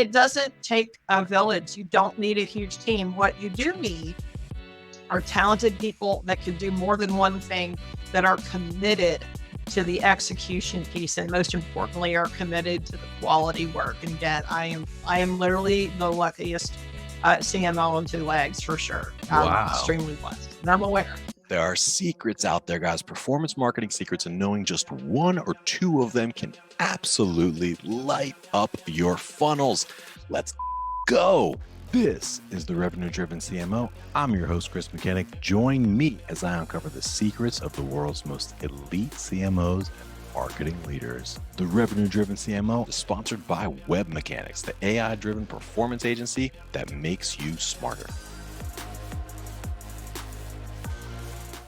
It doesn't take a village. You don't need a huge team. What you do need are talented people that can do more than one thing, that are committed to the execution piece, and most importantly, are committed to the quality work. And again, I am literally the luckiest CMO on two legs for sure. I'm Wow. extremely blessed, and I'm aware. There are secrets out there, guys, performance marketing secrets, and knowing just one or two of them can absolutely light up your funnels. Let's go. This is the Revenue Driven CMO. I'm your host, Chris Mechanic. Join me as I uncover the secrets of the world's most elite CMOs and marketing leaders. The Revenue Driven CMO is sponsored by Web Mechanics, the AI-driven performance agency that makes you smarter.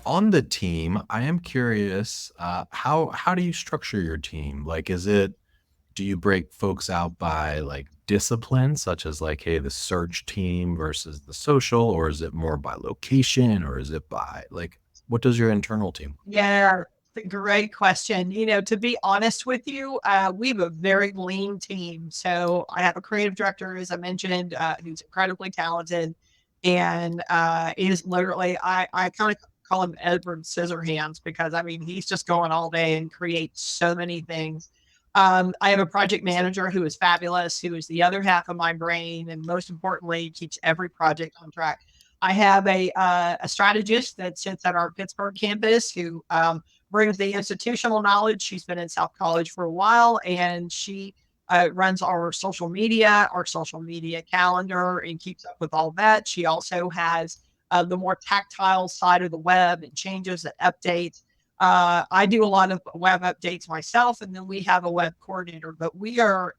On the team, I am curious, how do you structure your team? Like, do you break folks out by like discipline, such as like, hey, the search team versus the social, or is it more by location, or is it by like, what does your internal team? Yeah, great question. To be honest with you, we have a very lean team. So I have a creative director, as I mentioned, who's incredibly talented, and is literally, I kind of call him Edward Scissorhands, because I mean, he's just going all day and creates so many things. I have a project manager who is fabulous, who is the other half of my brain, and most importantly, keeps every project on track. I have a strategist that sits at our Pittsburgh campus, who brings the institutional knowledge. She's been in South College for a while, and she runs our social media calendar, and keeps up with all that. She also has the more tactile side of the web, and changes and updates. I do a lot of web updates myself, and then we have a web coordinator. But we are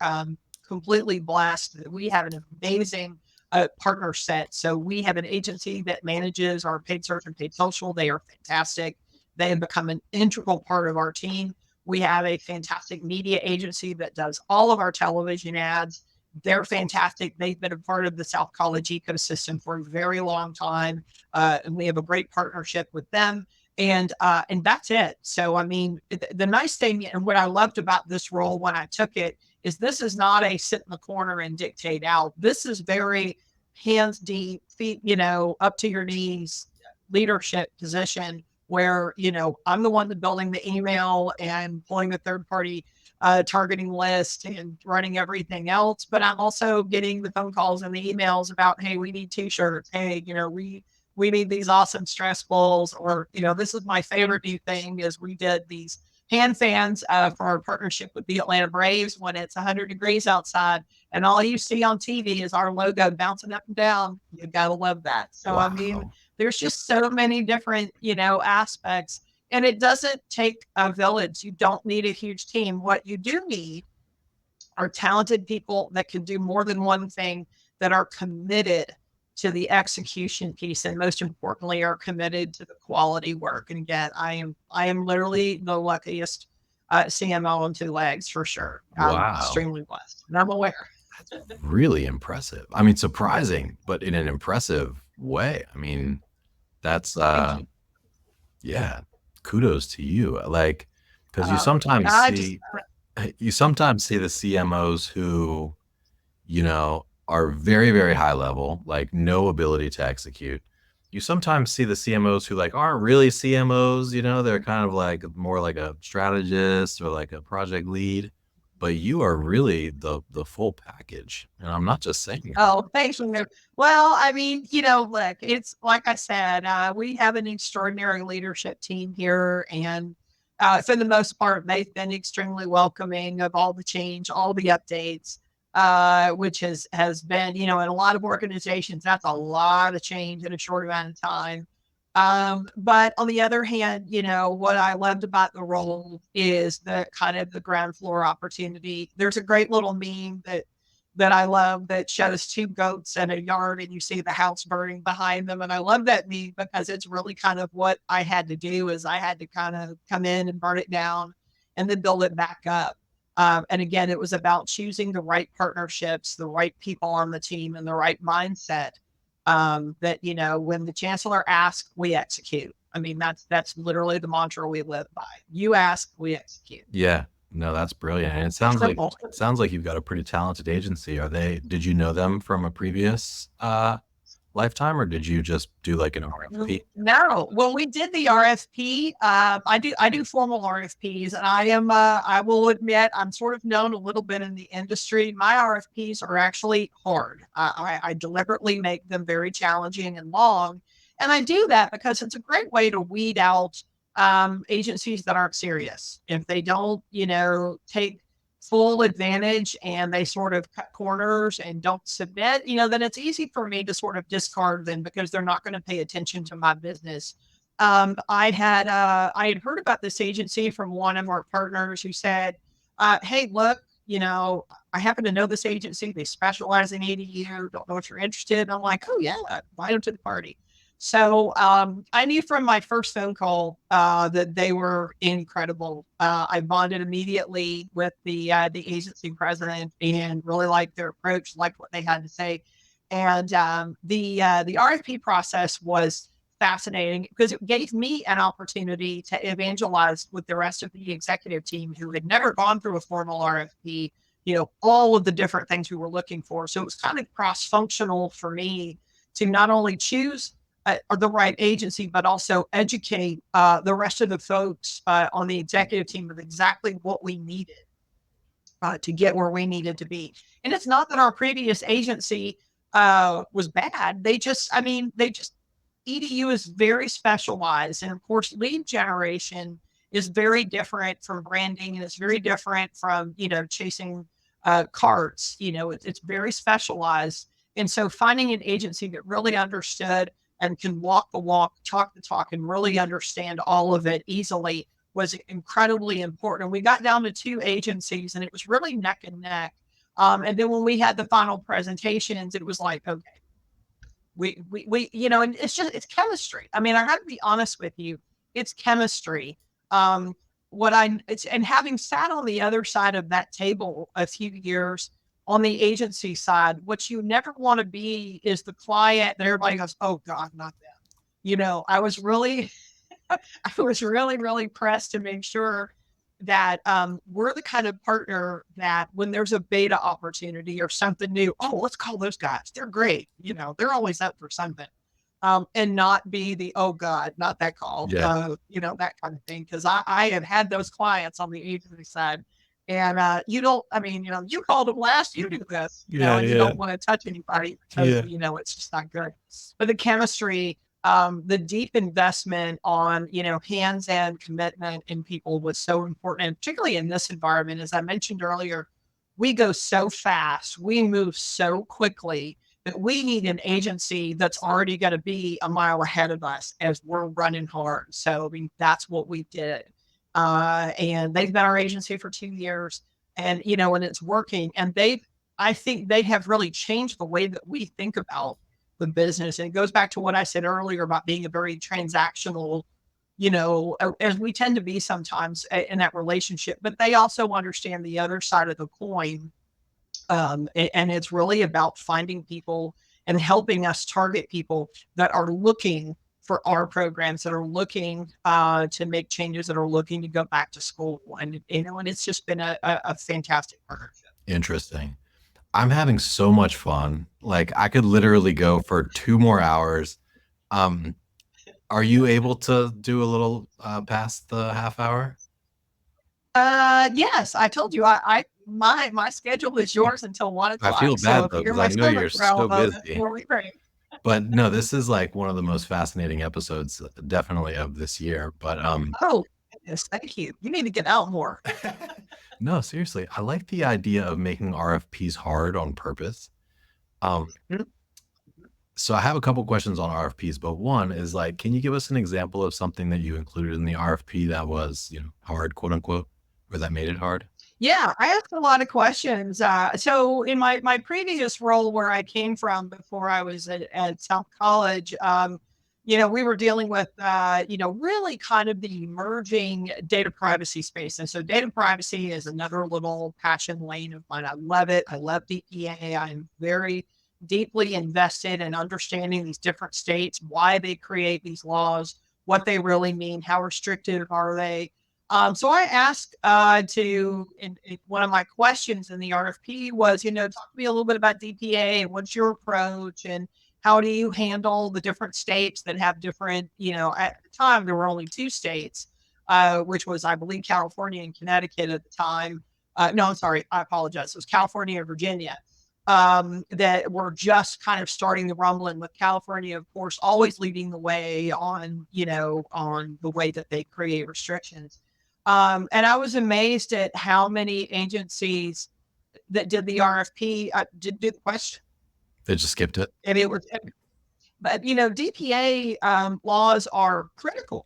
completely blessed that we have an amazing partner set. So we have an agency that manages our paid search and paid social. They are fantastic. They have become an integral part of our team. We have a fantastic media agency that does all of our television ads. They're fantastic. They've been a part of the South College ecosystem for a very long time, and we have a great partnership with them. And that's it. So I mean, the nice thing, and what I loved about this role when I took it, is this is not a sit in the corner and dictate out. This is very hands deep, feet, up to your knees leadership position, where, I'm the one that building the email and pulling the third party targeting list and running everything else. But I'm also getting the phone calls and the emails about, hey, we need t-shirts. Hey, we need these awesome stress balls, or, this is my favorite new thing, is we did these hand fans for our partnership with the Atlanta Braves when it's 100 degrees outside, and all you see on TV is our logo bouncing up and down. You gotta love that. So, I mean, Wow. there's just so many different, aspects, and it doesn't take a village. You don't need a huge team. What you do need are talented people that can do more than one thing, that are committed to the execution piece, and most importantly, are committed to the quality work. And again, I am literally the luckiest CMO on two legs for sure. I'm Wow. extremely blessed, and I'm aware. Really impressive. I mean, surprising, but in an impressive way. I mean, that's Thank you. yeah, kudos to you. Like, because I just you sometimes see the CMOs who, are very, very high level, like no ability to execute. You sometimes see the CMOs who like aren't really CMOs, they're kind of like more like a strategist or like a project lead, but you are really the full package. And I'm not just saying it. Thanks. Well, I mean, look, it's like I said, we have an extraordinary leadership team here, and for the most part, they've been extremely welcoming of all the change, all the updates, which has been, in a lot of organizations, that's a lot of change in a short amount of time. But on the other hand, what I loved about the role is the kind of the ground floor opportunity. There's a great little meme that I love, that shows two goats in a yard, and you see the house burning behind them. And I love that meme, because it's really kind of what I had to do, is I had to kind of come in and burn it down and then build it back up. And again, it was about choosing the right partnerships, the right people on the team, and the right mindset. That, when the chancellor asks, we execute. I mean, that's literally the mantra we live by. You ask, we execute. Yeah. No, that's brilliant. And Triple. it sounds like you've got a pretty talented agency. Did you know them from a previous lifetime, or did you just do like an RFP? No, well, we did the RFP. I do formal RFPs, and I will admit, I'm sort of known a little bit in the industry. My RFPs are actually hard. I deliberately make them very challenging and long, and I do that because it's a great way to weed out agencies that aren't serious. If they don't, take full advantage and they sort of cut corners and don't submit, then it's easy for me to sort of discard them because they're not going to pay attention to my business. I had heard about this agency from one of our partners who said, "Hey, look, I happen to know this agency. They specialize in ADU. Don't know if you're interested." And I'm like, "Oh yeah, invite them to the party." So I knew from my first phone call that they were incredible. I bonded immediately with the agency president and really liked their approach, liked what they had to say. And the RFP process was fascinating because it gave me an opportunity to evangelize with the rest of the executive team who had never gone through a formal RFP. All of the different things we were looking for. So it was kind of cross functional for me to not only choose or the right agency, but also educate the rest of the folks on the executive team of exactly what we needed to get where we needed to be. And it's not that our previous agency was bad. EDU is very specialized. And of course, lead generation is very different from branding and it's very different from, chasing cards. It's very specialized. And so finding an agency that really understood and can walk the walk, talk the talk, and really understand all of it easily was incredibly important. And we got down to two agencies and it was really neck and neck. And then when we had the final presentations, it was like, okay, and it's chemistry. I mean, I have to be honest with you, it's chemistry. And having sat on the other side of that table a few years on the agency side, what you never want to be is the client that everybody goes, "Oh God, not them." I was really, I was really, really pressed to make sure that we're the kind of partner that when there's a beta opportunity or something new, oh, let's call those guys. They're great. They're always up for something. And not be the, oh God, not that call, Yeah. that kind of thing. Cause I have had those clients on the agency side and you called them last, you do this, Yeah, and you yeah. don't want to touch anybody because, Yeah. it's just not good. But the chemistry, the deep investment on, hands-on commitment in people was so important. And particularly in this environment, as I mentioned earlier, we go so fast, we move so quickly that we need an agency that's already going to be a mile ahead of us as we're running hard. So, I mean, that's what we did. And they've been our agency for 2 years and it's working. And I think they have really changed the way that we think about the business. And it goes back to what I said earlier about being a very transactional, as we tend to be sometimes in that relationship, but they also understand the other side of the coin. And it's really about finding people and helping us target people that are looking for our programs, that are looking to make changes, that are looking to go back to school. And it's just been a fantastic partnership. Interesting. I'm having so much fun. Like I could literally go for 2 more hours. Um, are you able to do a little past the half hour? Yes, I told you my schedule is yours until one I feel o'clock. So bad if though, you're because my I know stomach you're so growl, busy. we'll be great. But no, this is like one of the most fascinating episodes, definitely of this year. But Oh, yes, thank you. You need to get out more. no, seriously, I like the idea of making RFPs hard on purpose. Um, Mhm. so I have a couple questions on RFPs, but one is like, can you give us an example of something that you included in the RFP that was, hard, quote unquote, or that made it hard? Yeah, I asked a lot of questions. So in my previous role where I came from before I was at South College, we were dealing with, really kind of the emerging data privacy space. And so data privacy is another little passion lane of mine. I love it. I love DEA. I'm very deeply invested in understanding these different states, why they create these laws, what they really mean, how restrictive are they. So I asked one of my questions in the RFP was, talk to me a little bit about DPA and what's your approach and how do you handle the different states that have different, at the time there were only 2 states, which was, I believe, California and Connecticut at the time. No, I'm sorry, I apologize. It was California and Virginia that were just kind of starting the rumbling, with California, of course, always leading the way on, on the way that they create restrictions. And I was amazed at how many agencies that did the RFP did do the question. They just skipped it. And it was, but DPA laws are critical.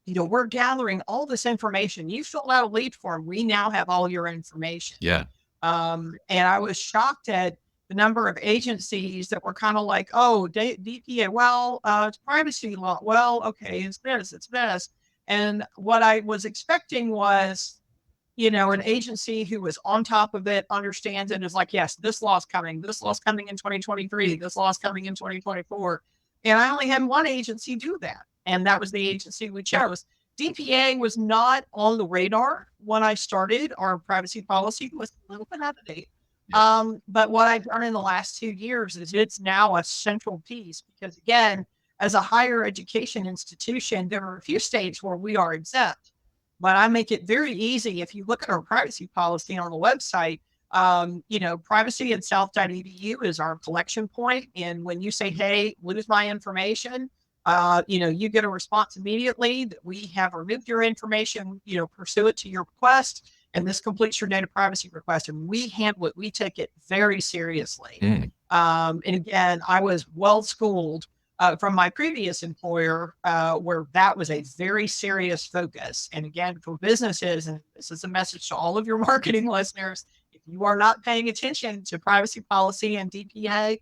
We're gathering all this information. You filled out a lead form. We now have all your information. Yeah. And I was shocked at the number of agencies that were kind of like, oh, DPA, well, it's privacy law. Well, okay, it's this. And what I was expecting was, an agency who was on top of it, understands it, is like, yes, this law's coming. This law's coming in 2023. This law's coming in 2024. And I only had one agency do that. And that was the agency we chose. DPA was not on the radar when I started. Our privacy policy was a little bit out of date. But what I've done in the last 2 years is it's now a central piece, because, again, as a higher education institution, there are a few states where we are exempt, but I make it very easy. If you look at our privacy policy on the website, privacy at south.edu is our collection point. And when you say, hey, what is my information? You get a response immediately that we have removed your information, pursuant to your request, and this completes your data privacy request. And we handle it. We take it very seriously. And again, I was well schooled from my previous employer, where that was a very serious focus. And again, for businesses, and this is a message to all of your marketing listeners, if you are not paying attention to privacy policy and DPA,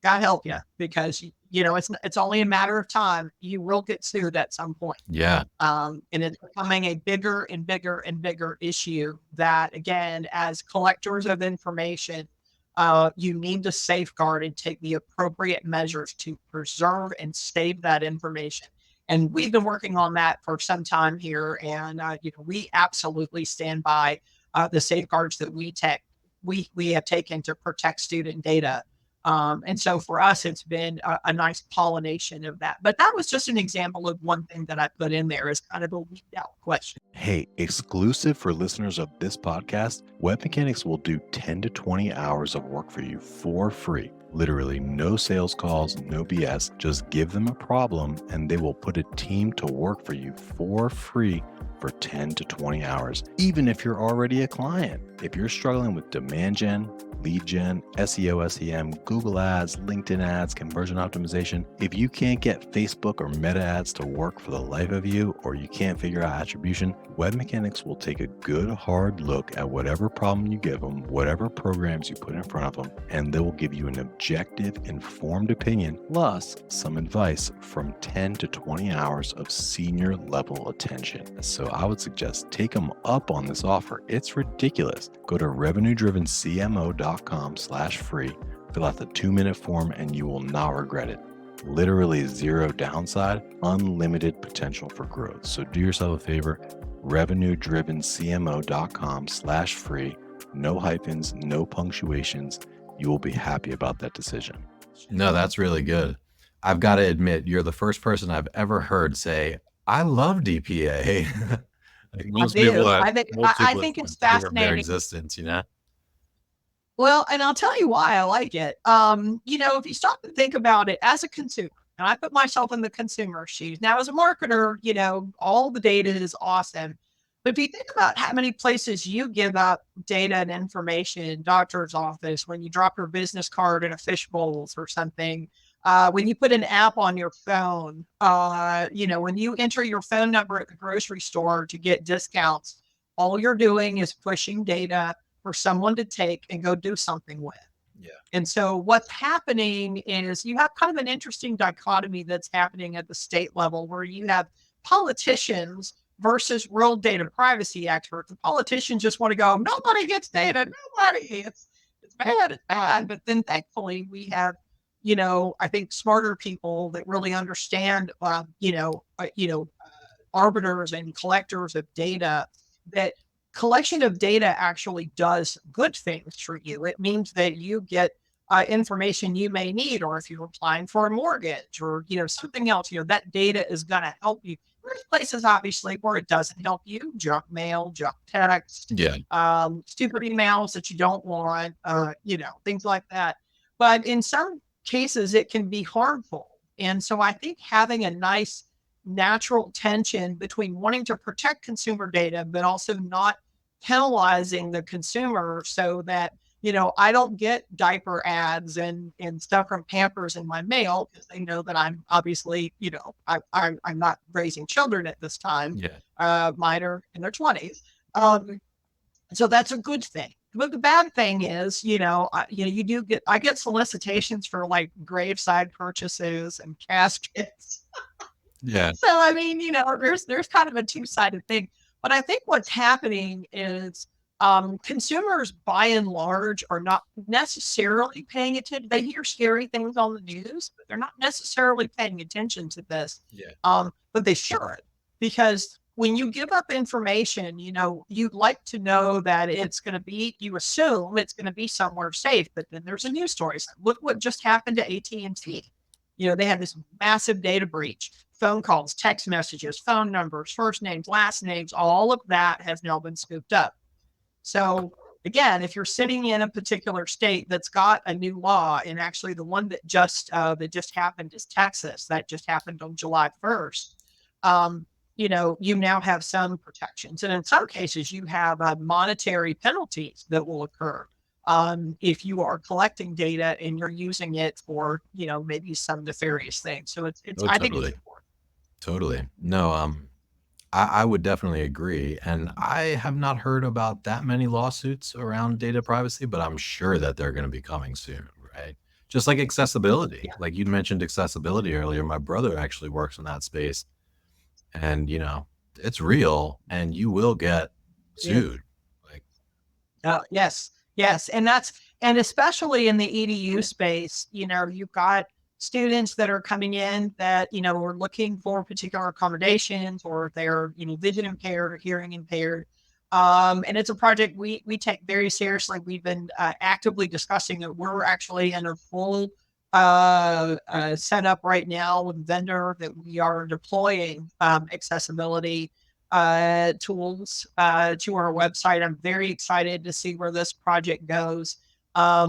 God help you, because it's only a matter of time. You will get sued at some point. Yeah. And it's becoming a bigger and bigger and bigger issue that, again, as collectors of information, you need to safeguard and take the appropriate measures to preserve and save that information. And we've been working on that for some time here. And, we absolutely stand by the safeguards that we have taken to protect student data. And so for us, it's been a nice pollination of that. But that was just an example of one thing that I put in there as kind of a weeded out question. Hey, exclusive for listeners of this podcast, Web Mechanics will do 10 to 20 hours of work for you for free. Literally no sales calls, no BS. Just give them a problem and they will put a team to work for you for free for 10 to 20 hours, even if you're already a client. If you're struggling with demand gen, lead gen, SEO, SEM, Google ads, LinkedIn ads, conversion optimization, if you can't get Facebook or Meta ads to work for the life of you, or you can't figure out attribution, Web Mechanics will take a good hard look at whatever problem you give them, whatever programs you put in front of them, and they will give you an objective, informed opinion, plus some advice from 10 to 20 hours of senior level attention. So I would suggest take them up on this offer. It's ridiculous. Go to revenuedrivencmo.com/free, fill out the 2-minute form, and you will not regret it. Literally zero downside, unlimited potential for growth. So do yourself a favor, revenuedrivencmo.com/free, no hyphens, no punctuations. You will be happy about that decision. No, that's really good. I've got to admit, you're the first person I've ever heard say, I love DPA. Like most people, I think it's fascinating. Their existence, Well, and I'll tell you why I like it. If you stop and think about it as a consumer, and I put myself in the consumer shoes. Now, as a marketer, all the data is awesome. But if you think about how many places you give up data and information, doctor's office, when you drop your business card in a fishbowl or something, when you put an app on your phone, when you enter your phone number at the grocery store to get discounts, all you're doing is pushing data for someone to take and go do something with. Yeah. And so what's happening is you have kind of an interesting dichotomy that's happening at the state level, where you have politicians versus real data privacy experts. The politicians just want to go, nobody gets data, nobody. It's bad, it's bad. But then thankfully we have, I think smarter people that really understand, arbiters and collectors of data, that collection of data actually does good things for you. It means that you get information you may need, or if you're applying for a mortgage or, something else, that data is going to help you. There's places obviously where it doesn't help you, junk mail, junk text, Yeah. stupid emails that you don't want, things like that. But in some cases, it can be harmful. And so I think having a nice natural tension between wanting to protect consumer data, but also not penalizing the consumer so that, I don't get diaper ads and stuff from Pampers in my mail because they know that I'm obviously, I'm not raising children at this time. Yeah. Mine are in their 20s. So that's a good thing. But the bad thing is, I get solicitations for like graveside purchases and caskets. Yeah. So I mean, there's kind of a two-sided thing. But I think what's happening is consumers by and large are not necessarily paying attention. They hear scary things on the news, but they're not necessarily paying attention to this. Yeah. But they should, because when you give up information, you'd like to know that it's going to be, you assume it's going to be somewhere safe, but then there's a news story. So look what just happened to AT&T. They had this massive data breach, phone calls, text messages, phone numbers, first names, last names, all of that has now been scooped up. So again, if you're sitting in a particular state that's got a new law, and actually the one that just happened is Texas, that just happened on July 1st, you now have some protections. And in some cases, you have monetary penalties that will occur if you are collecting data and you're using it for, maybe some nefarious thing. So it's I think it's important. Totally. No, I would definitely agree. And I have not heard about that many lawsuits around data privacy, but I'm sure that they're going to be coming soon, right? Just like accessibility. Yeah. Like you mentioned accessibility earlier. My brother actually works in that space. And, it's real and you will get Yeah. sued. Like, Yes. And especially in the EDU space, you've got students that are coming in that, are looking for particular accommodations, or they're, vision impaired or hearing impaired. And it's a project we take very seriously. We've been actively discussing it. We're actually in a full setup right now with a vendor that we are deploying accessibility tools to our website. I'm very excited to see where this project goes.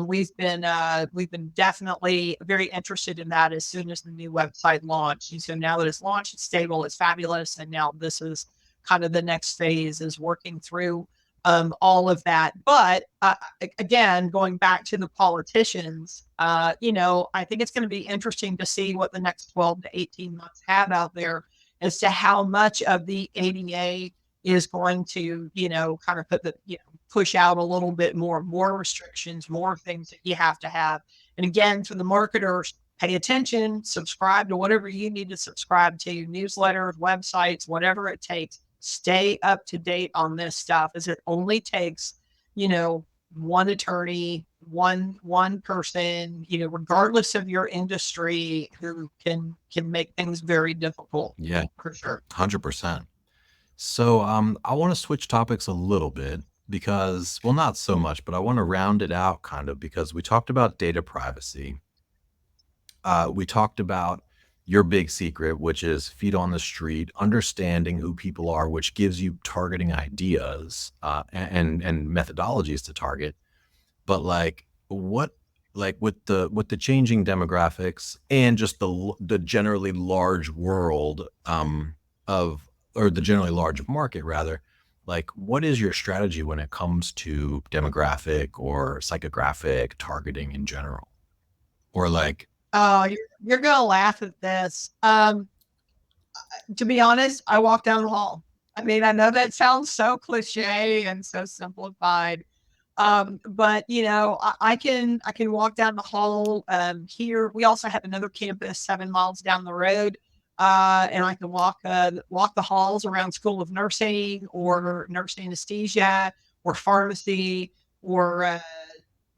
We've been definitely very interested in that as soon as the new website launched. And so now that it's launched, it's stable, it's fabulous, and now this is kind of the next phase, is working through all of that. But again, going back to the politicians, I think it's going to be interesting to see what the next 12 to 18 months have out there as to how much of the ADA is going to, kind of push out a little bit more restrictions, more things that you have to have. And again, for the marketers, pay attention, subscribe to whatever you need to subscribe to, newsletters, websites, whatever it takes. Stay up to date on this stuff, as it only takes, one attorney, one person, regardless of your industry, who can make things very difficult. yeah, For sure. 100%. So, I want to switch topics a little bit because, well, not so much, but I want to round it out kind of because we talked about data privacy. We talked about your big secret, which is feet on the street, understanding who people are, which gives you targeting ideas and methodologies to target. But like, what, like with the changing demographics and just the generally large world of, or the generally large market rather, like what is your strategy when it comes to demographic or psychographic targeting in general, or like, Oh, you're gonna laugh at this. To be honest, I walk down the hall. I mean, I know that sounds so cliche and so simplified. But I can walk down the hall here. We also have another campus 7 miles down the road. And I can walk the halls around School of Nursing, or nurse anesthesia, or pharmacy, or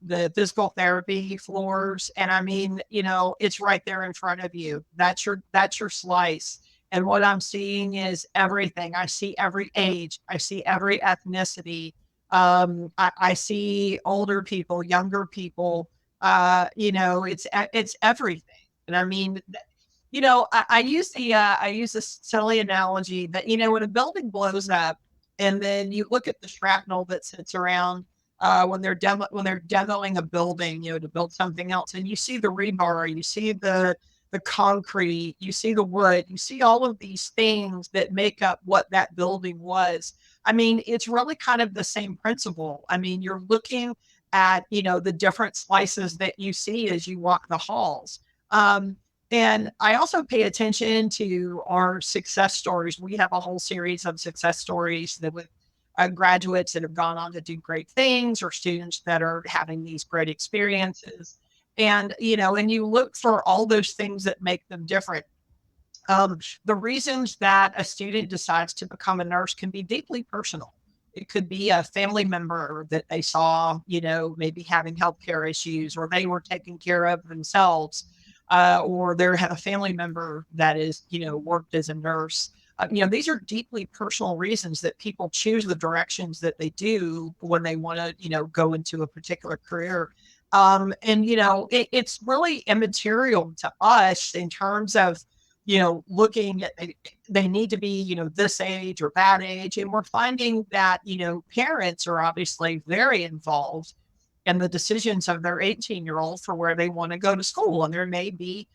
the physical therapy floors. And I mean, it's right there in front of you. That's your slice. And what I'm seeing is everything. I see every age. I see every ethnicity. I see older people, younger people. It's everything. And I mean, I use this silly analogy that, when a building blows up and then you look at the shrapnel that sits around when they're demoing a building, to build something else, and you see the rebar, you see the concrete, you see the wood, you see all of these things that make up what that building was. I mean, it's really kind of the same principle. I mean, you're looking at, the different slices that you see as you walk the halls. And I also pay attention to our success stories. We have a whole series of success stories that with graduates that have gone on to do great things, or students that are having these great experiences. And, and you look for all those things that make them different. The reasons that a student decides to become a nurse can be deeply personal. It could be a family member that they saw, maybe having healthcare issues, or they were taking care of themselves, or they have a family member that is, worked as a nurse. These are deeply personal reasons that people choose the directions that they do when they want to, go into a particular career. And, it's really immaterial to us in terms of, looking at, they need to be, this age or that age. And we're finding that, parents are obviously very involved in the decisions of their 18-year-old for where they want to go to school. And there may be,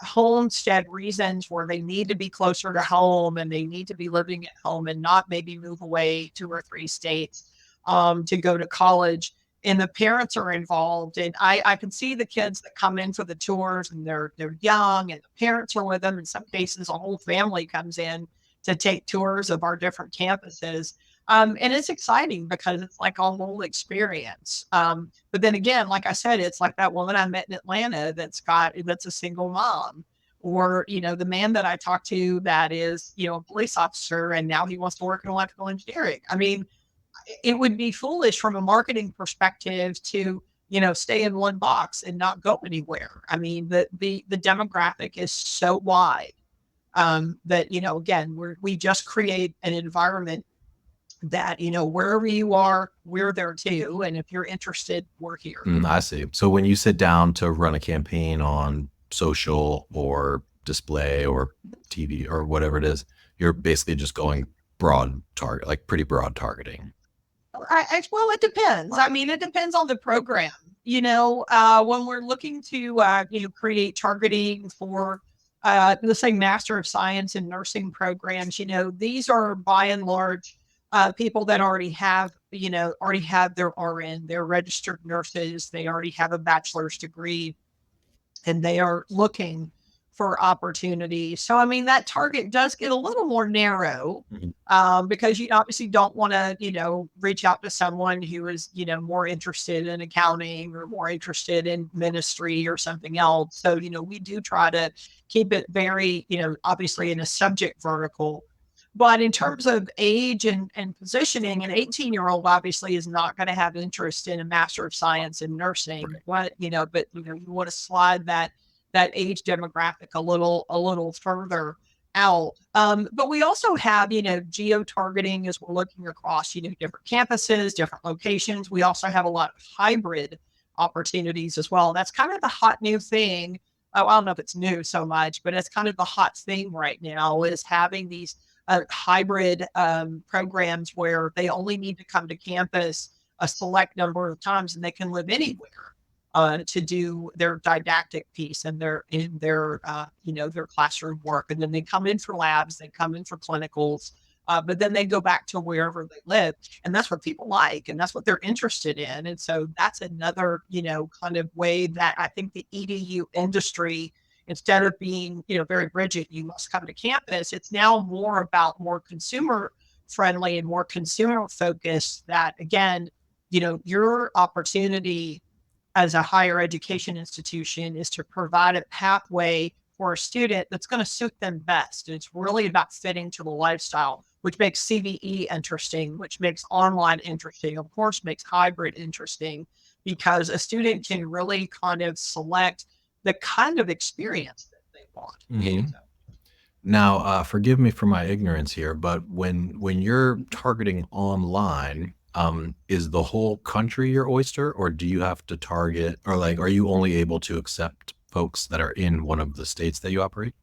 homestead reasons where they need to be closer to home and they need to be living at home and not maybe move away 2 or 3 states to go to college. And the parents are involved. And I can see the kids that come in for the tours, and they're young, and the parents are with them. In some cases, a whole family comes in to take tours of our different campuses. And it's exciting because it's like a whole experience. But then again, like I said, it's like that woman I met in Atlanta that's a single mom, or, the man that I talked to that is, a police officer, and now he wants to work in electrical engineering. I mean, it would be foolish from a marketing perspective to, stay in one box and not go anywhere. I mean, the demographic is so wide that, again, we just create an environment that, wherever you are, we're there too. And if you're interested, we're here. I see. So when you sit down to run a campaign on social or display or TV or whatever it is, you're basically just going broad target, like pretty broad targeting. Well, it depends. I mean, it depends on the program. When we're looking to, create targeting for, let's say, Master of Science in Nursing programs, these are by and large people that already have their RN, they're registered nurses, they already have a bachelor's degree, and they are looking for opportunities. So, I mean, that target does get a little more narrow because you obviously don't want to, reach out to someone who is, more interested in accounting or more interested in ministry or something else. So, we do try to keep it very, obviously in a subject vertical. But in terms of age and positioning, an 18-year-old obviously is not going to have interest in a Master of Science in nursing. Right. But you want to slide that age demographic a little further out. But we also have, geo targeting as we're looking across, different campuses, different locations. We also have a lot of hybrid opportunities as well. That's kind of the hot new thing. Oh, I don't know if it's new so much, but it's kind of the hot thing right now is having these hybrid programs where they only need to come to campus a select number of times and they can live anywhere to do their didactic piece and their classroom work. And then they come in for labs, they come in for clinicals, but then they go back to wherever they live. And that's what people like, and that's what they're interested in. And so that's another, kind of way that I think the EDU industry, instead of being, very rigid, you must come to campus, it's now more about more consumer friendly and more consumer focused that, again, your opportunity as a higher education institution is to provide a pathway for a student that's going to suit them best. And it's really about fitting to the lifestyle, which makes CVE interesting, which makes online interesting, of course, makes hybrid interesting, because a student can really kind of select the kind of experience that they want. Mhm. Now, forgive me for my ignorance here, but when you're targeting online, is the whole country your oyster, or do you have to target, or like, are you only able to accept folks that are in one of the states that you operate?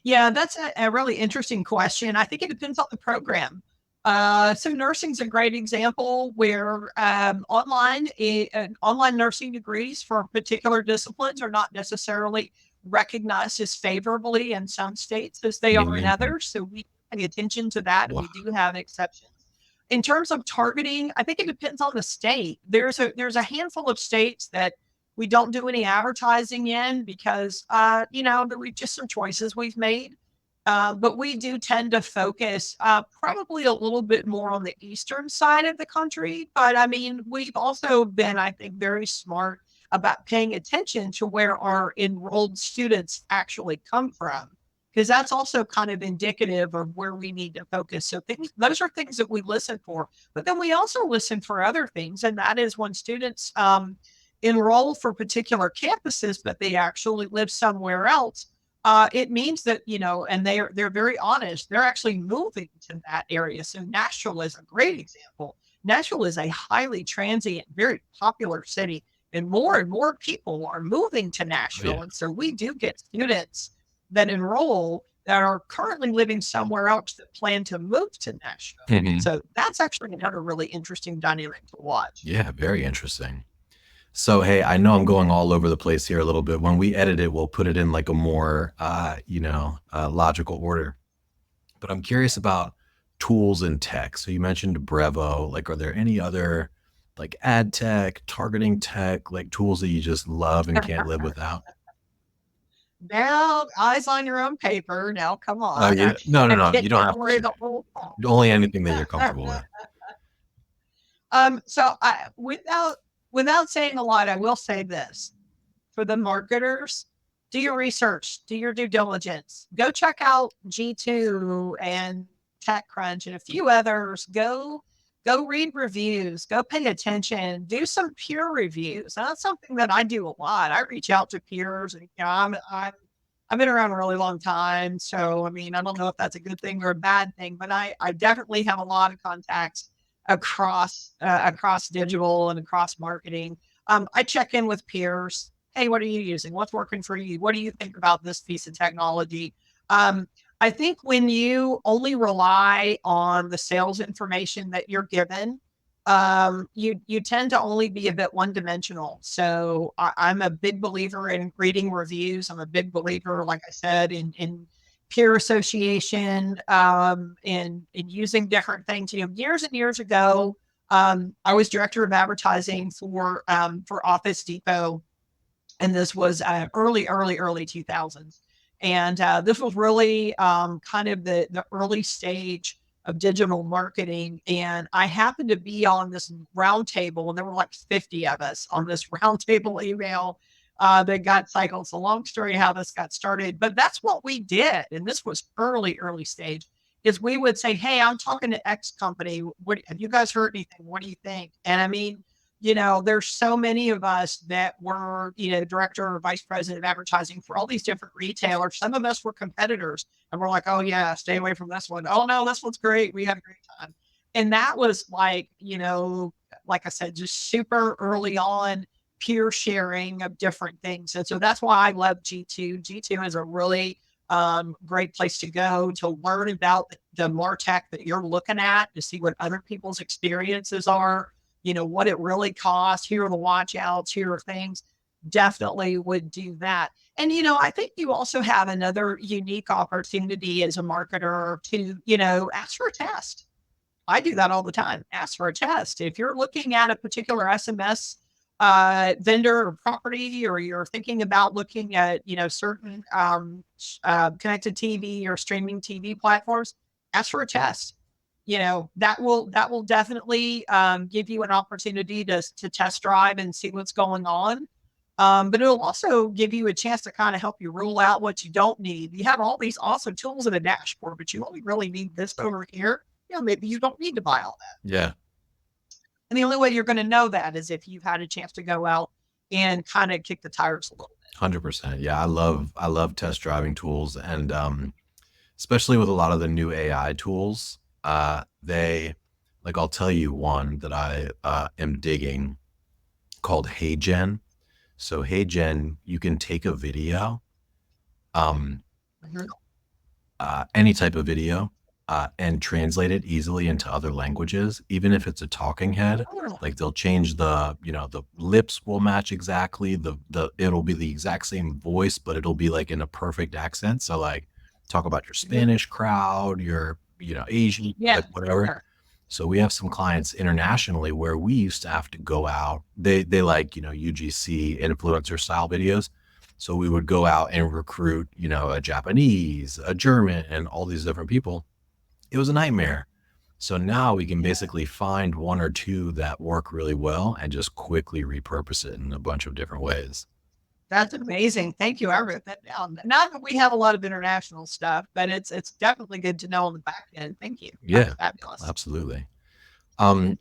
Yeah, that's a really interesting question. I think it depends on the program. So nursing's a great example where online nursing degrees for particular disciplines are not necessarily recognized as favorably in some states as they are in Mhm. others. So we pay attention to that, and Wow. we do have exceptions. In terms of targeting, I think it depends on the state. There's a handful of states that we don't do any advertising in because, we've just some choices we've made. But we do tend to focus probably a little bit more on the eastern side of the country. But I mean, we've also been, I think, very smart about paying attention to where our enrolled students actually come from, because that's also kind of indicative of where we need to focus. So those are things that we listen for. But then we also listen for other things, and that is when students enroll for particular campuses, but they actually live somewhere else. It means that, and they're very honest. They're actually moving to that area. So Nashville is a great example. Nashville is a highly transient, very popular city, and more people are moving to Oh, Nashville. yeah. And so we do get students that enroll that are currently living somewhere else that plan to move to Nashville. Mhm. So that's actually another really interesting dynamic to watch. Yeah, very interesting. So, hey, I know I'm going all over the place here a little bit. When we edit it, we'll put it in like a more, logical order. But I'm curious about tools and tech. So you mentioned Brevo. Like, are there any other like ad tech, targeting tech, like tools that you just love and can't live without? Now, eyes on your own paper. Now, come Oh, on. yeah. No, no, I no. can't You don't give have to away share. the whole thing. Only anything that you're comfortable with. So without saying a lot, I will say this for the marketers: do your research, do your due diligence, go check out G2 and TechCrunch and a few others. Go read reviews, go pay attention, do some peer reviews. That's something that I do a lot. I reach out to peers, and I've been around a really long time. So, I mean, I don't know if that's a good thing or a bad thing, but I definitely have a lot of contacts across digital and across marketing. I check in with peers. Hey, what are you using? What's working for you? What do you think about this piece of technology? Um, I think when you only rely on the sales information that you're given, you tend to only be a bit one dimensional. So I'm a big believer in reading reviews. I'm a big believer, like I said, in peer association, in using different things. Years and years ago, I was director of advertising for Office Depot, and this was early 2000s. And this was really kind of the early stage of digital marketing. And I happened to be on this roundtable, and there were like 50 of us on this roundtable email that got cycled. So long story how this got started, but that's what we did. And this was early stage. Is we would say, hey, I'm talking to X company. What have you guys heard anything? What do you think? And I mean, there's so many of us that were, director or vice president of advertising for all these different retailers. Some of us were competitors, and we're like, oh, yeah, stay away from this one. Oh, no, this one's great. We had a great time. And that was like, like I said, just super early on peer sharing of different things. And so that's why I love G2. G2 is a really great place to go to learn about the MarTech that you're looking at, to see what other people's experiences are, what it really costs. Here are the watch outs, here are things. Definitely would do that. And, I think you also have another unique opportunity as a marketer to, ask for a test. I do that all the time. Ask for a test. If you're looking at a particular SMS vendor or property, or you're thinking about looking at, certain connected TV or streaming TV platforms, ask for a test. That will definitely give you an opportunity to test drive and see what's going on. But it'll also give you a chance to kind of help you rule out what you don't need. You have all these awesome tools in a dashboard, but you only really need this over here. Maybe you don't need to buy all that. Yeah. And the only way you're going to know that is if you've had a chance to go out and kind of kick the tires a little bit. 100%. Yeah, I love test driving tools, and especially with a lot of the new AI tools. They like I'll tell you one that I am digging called HeyGen. So HeyGen, you can take a video, um, Mhm. any type of video, and translate it easily into other languages, even if it's a talking head. Oh, Like they'll change the lips will match exactly. It'll be the exact same voice, but it'll be like in a perfect accent. So like talk about your mhm. Spanish crowd, your Asian, Yeah, like whatever. sure. So we have some clients internationally where we used to have to go out. They like, UGC influencer style videos. So we would go out and recruit, a Japanese, a German, and all these different people. It was a nightmare. So now we can Yeah. basically find one or two that work really well and just quickly repurpose it in a bunch of different ways. That's amazing. Thank you. I wrote that down. Not that we have a lot of international stuff, but it's definitely good to know on the back end. Thank you. That's Yeah, fabulous. absolutely. Um,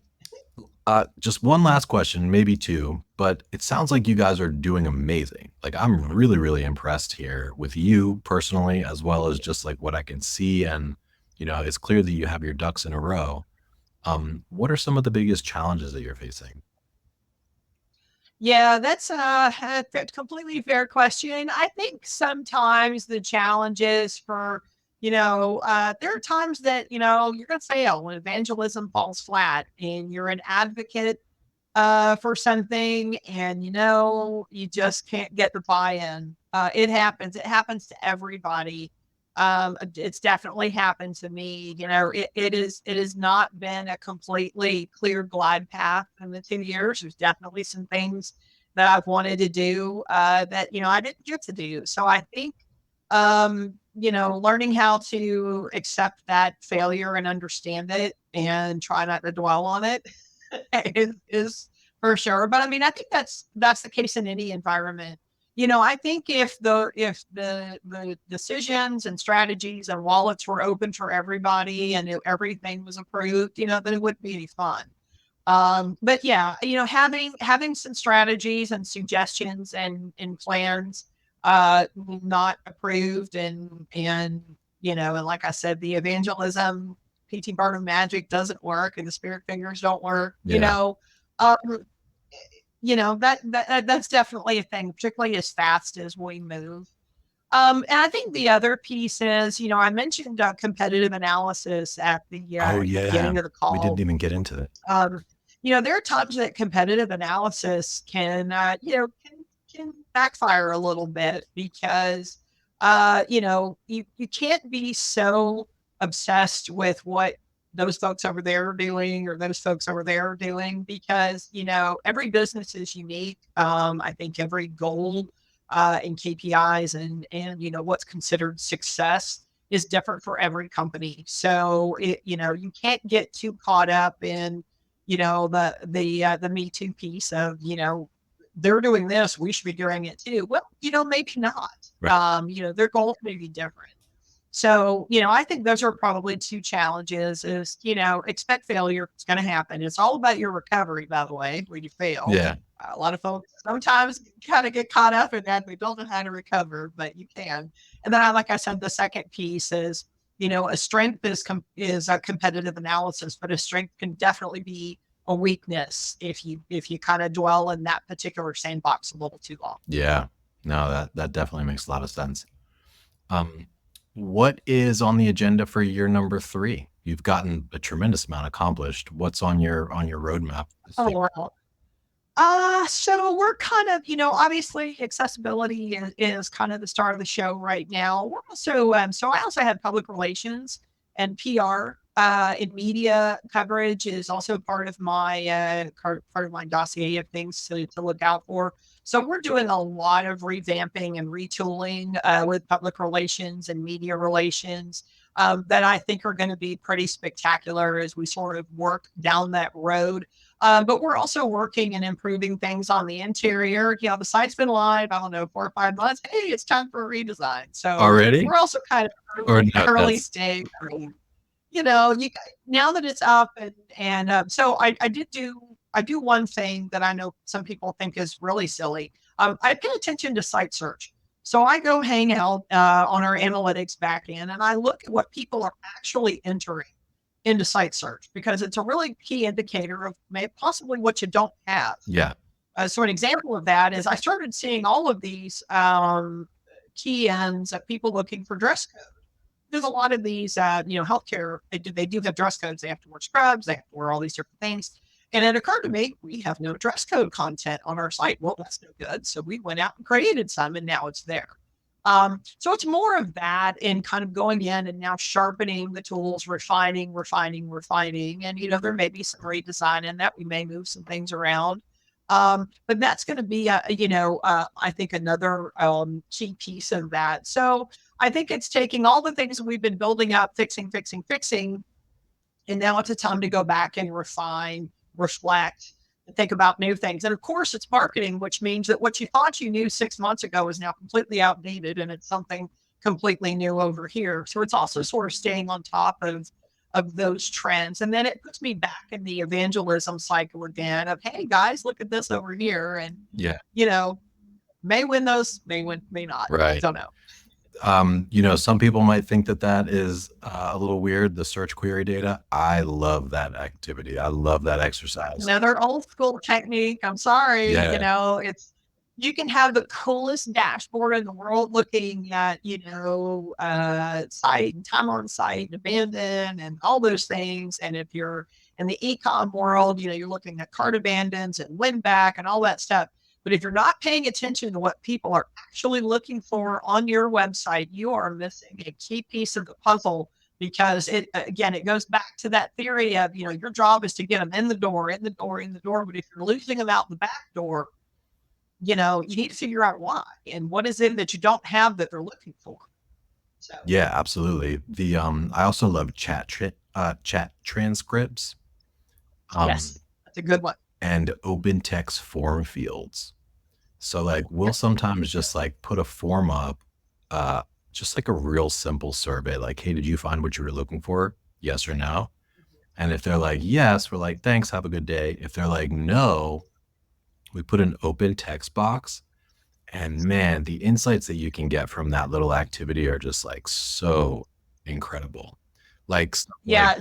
just one last question, maybe two, but it sounds like you guys are doing amazing. Like I'm really, really impressed here with you personally, as well as just like what I can see. And, it's clear that you have your ducks in a row. What are some of the biggest challenges that you're facing? Yeah, that's a completely fair question. I think sometimes the challenges for, there are times that, you're going to fail when evangelism falls flat and you're an advocate for something and, you just can't get the buy-in. It happens. It happens to everybody. It's definitely happened to me. It has not been a completely clear glide path in the 2 years. There's definitely some things that I've wanted to do that, I didn't get to do. So I think, learning how to accept that failure and understand it and try not to dwell on it is for sure. But I mean, I think that's the case in any environment. I think if the decisions and strategies and wallets were open for everybody and everything was approved, then it wouldn't be any fun. But yeah, having some strategies and suggestions and plans not approved and like I said, the evangelism PT Barnum magic doesn't work and the spirit fingers don't work, Yeah. um, that's definitely a thing, particularly as fast as we move. And I think the other piece is, I mentioned competitive analysis at the Oh yeah. beginning of the We didn't call. even get into it. Um, there are times that competitive analysis can backfire a little bit because, you can't be so obsessed with what those folks over there are doing or those folks over there are doing because, every business is unique. I think every goal and KPIs and what's considered success is different for every company. So you can't get too caught up in the Me Too piece of they're doing this, we should be doing it too. Well, maybe not. Right. Their goals may be different. So, I think those are probably two challenges is, expect failure. It's going to happen. It's all about your recovery, by the way, when you fail. Yeah. A lot of folks sometimes kind of get caught up in that. They don't know how to recover, but you can. And then, like I said, the second piece is, a strength is a competitive analysis, but a strength can definitely be a weakness if you kind of dwell in that particular sandbox a little too long. Yeah. No, that definitely makes a lot of sense. Um, what is on the agenda for year number 3? You've gotten a tremendous amount accomplished. What's on your roadmap this Oh, year? wow. So we're kind of, obviously accessibility is kind of the star of the show right now. We're also, so I also have public relations and PR, and media coverage is also part of my dossier of things to look out for. So we're doing a lot of revamping and retooling with public relations and media relations that I think are going to be pretty spectacular as we sort of work down that road. But we're also working and improving things on the interior. The site's been live, I don't know, 4 or 5 months. Hey, it's time for a redesign. So Already? we're also kind of Or no, early that's stage. You now that it's up and so I did do I do one thing that I know some people think is really silly. I pay attention to site search. So I go hang out on our analytics backend and I look at what people are actually entering into site search because it's a really key indicator of possibly what you don't have. Yeah. So an example of that is I started seeing all of these key ends of people looking for dress code. There's a lot of these, healthcare, they do have dress codes. They have to wear scrubs. They have to wear all these different things. And it occurred to me, we have no dress code content on our site. Well, that's no good. So we went out and created some and now it's there. So it's more of that and kind of going in and now sharpening the tools, refining. And, there may be some redesign in that. We may move some things around. But that's going to be, I think another key piece of that. So I think it's taking all the things we've been building up, fixing. And now it's a time to go back and refine, reflect, and think about new things. And of course, it's marketing, which means that what you thought you knew 6 months ago is now completely outdated and it's something completely new over here. So it's also sort of staying on top of those trends. And then it puts me back in the evangelism cycle again of, hey guys, look at this over here. And, Yeah. May win those, may win, may not. Right. Don't know. Some people might think that is a little weird, the search query data. I love that activity. I love that exercise. Another old school technique. I'm sorry. Yeah. You can have the coolest dashboard in the world looking at, site and time on site and abandon and all those things. And if you're in the e-com world, you're looking at cart abandons and win back and all that stuff. But if you're not paying attention to what people are actually looking for on your website, you are missing a key piece of the puzzle because it goes back to that theory of, your job is to get them in the door. But if you're losing them out the back door, you need to figure out why and what is it that you don't have that they're looking for. So yeah, absolutely. I also love chat transcripts. Yes, that's a good one. And open text form fields. So we'll sometimes just put a form up, just like a real simple survey, like, hey, did you find what you were looking for? Yes or no? And if they're like, yes, we're like, thanks, have a good day. If they're like, no, we put an open text box. And man, the insights that you can get from that little activity are just so incredible.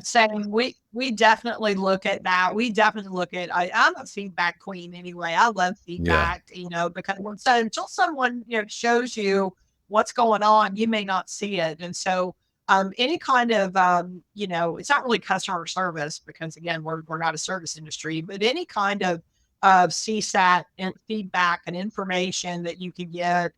Saying we definitely look at that. We definitely look at, I'm a feedback queen anyway. I love feedback, because until someone, shows you what's going on, you may not see it. And so any kind of, it's not really customer service because again, we're not a service industry, but any kind of CSAT and feedback and information that you can get,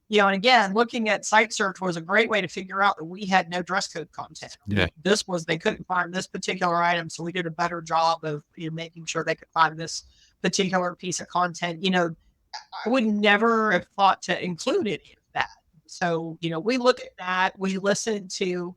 and again, looking at site search was a great way to figure out that we had no dress code content. Yeah. They couldn't find this particular item. So we did a better job of making sure they could find this particular piece of content. I would never have thought to include any of that. So, we look at that, we listen to,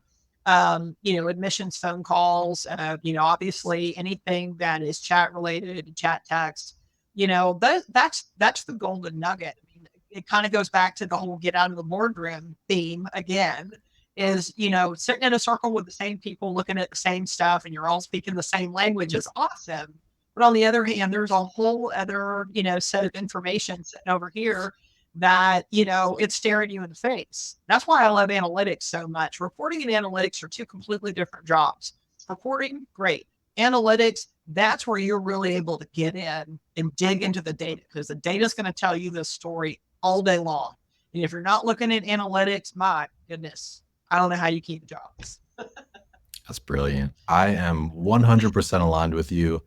admissions phone calls, obviously anything that is chat related, chat text, that's the golden nugget. I mean, it kind of goes back to the whole get out of the boardroom theme again is, sitting in a circle with the same people looking at the same stuff and you're all speaking the same language is awesome. But on the other hand, there's a whole other, set of information sitting over here that, it's staring you in the face. That's why I love analytics so much. Reporting and analytics are two completely different jobs. Reporting, great. Analytics, that's where you're really able to get in and dig into the data because the data is going to tell you this story all day long. And if you're not looking at analytics, my goodness, I don't know how you keep jobs. That's brilliant. I am 100% aligned with you.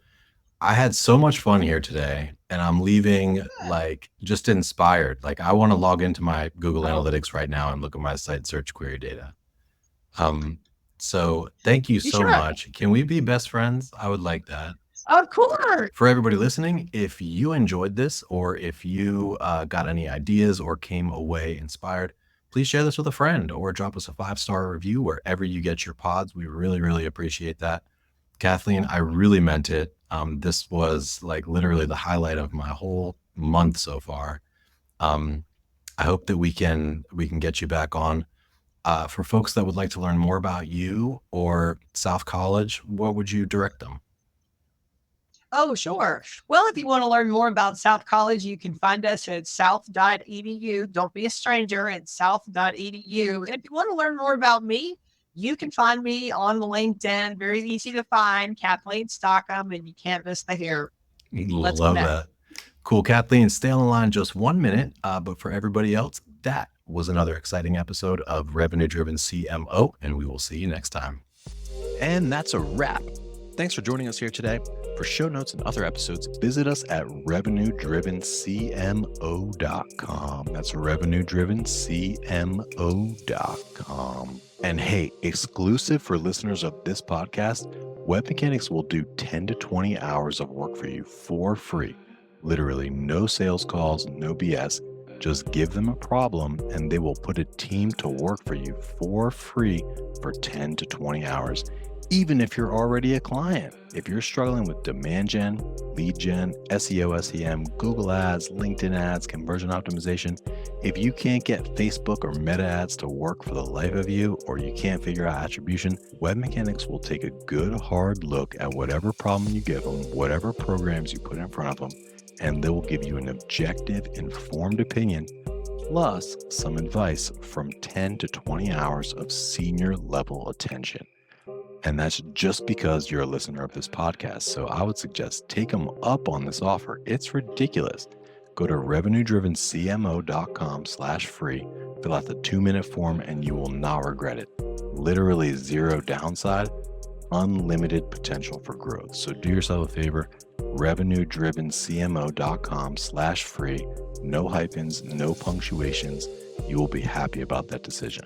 I had so much fun here today and I'm leaving just inspired. I want to log into my Google Analytics right now and look at my site search query data. So thank you so much. Can we be best friends? I would like that. Of course. For everybody listening, if you enjoyed this or if you got any ideas or came away inspired, please share this with a friend or drop us a 5-star review wherever you get your pods. We really, really appreciate that. Kathleen, I really meant it. This was literally the highlight of my whole month so far. I hope that we can get you back on. For folks that would like to learn more about you or South College, what would you direct them? Oh, sure. Well, if you want to learn more about South College, you can find us at south.edu. Don't be a stranger at south.edu. And if you want to learn more about me, you can find me on LinkedIn. Very easy to find, Kathleen Stockham, and you can't miss the hair. Let's Love connect. that. Cool. Kathleen, stay on the line just 1 minute. But for everybody else, that was another exciting episode of Revenue Driven CMO, and we will see you next time. And that's a wrap. Thanks for joining us here today. For show notes and other episodes, visit us at revenuedrivencmo.com. That's revenuedrivencmo.com. And hey, exclusive for listeners of this podcast, Web Mechanics will do 10 to 20 hours of work for you for free. Literally no sales calls, no BS. Just give them a problem and they will put a team to work for you for free for 10 to 20 hours. Even if you're already a client, if you're struggling with demand gen, lead gen, SEO, SEM, Google ads, LinkedIn ads, conversion optimization, if you can't get Facebook or Meta ads to work for the life of you, or you can't figure out attribution, Web Mechanics will take a good hard look at whatever problem you give them, whatever programs you put in front of them, and they will give you an objective, informed opinion, plus some advice from 10 to 20 hours of senior level attention. And that's just because you're a listener of this podcast. So I would suggest take them up on this offer. It's ridiculous. Go to revenuedrivencmo.com/free, fill out the 2-minute form, and you will not regret it. Literally zero downside, unlimited potential for growth. So do yourself a favor, revenuedrivencmo.com/free, no hyphens, no punctuations. You will be happy about that decision.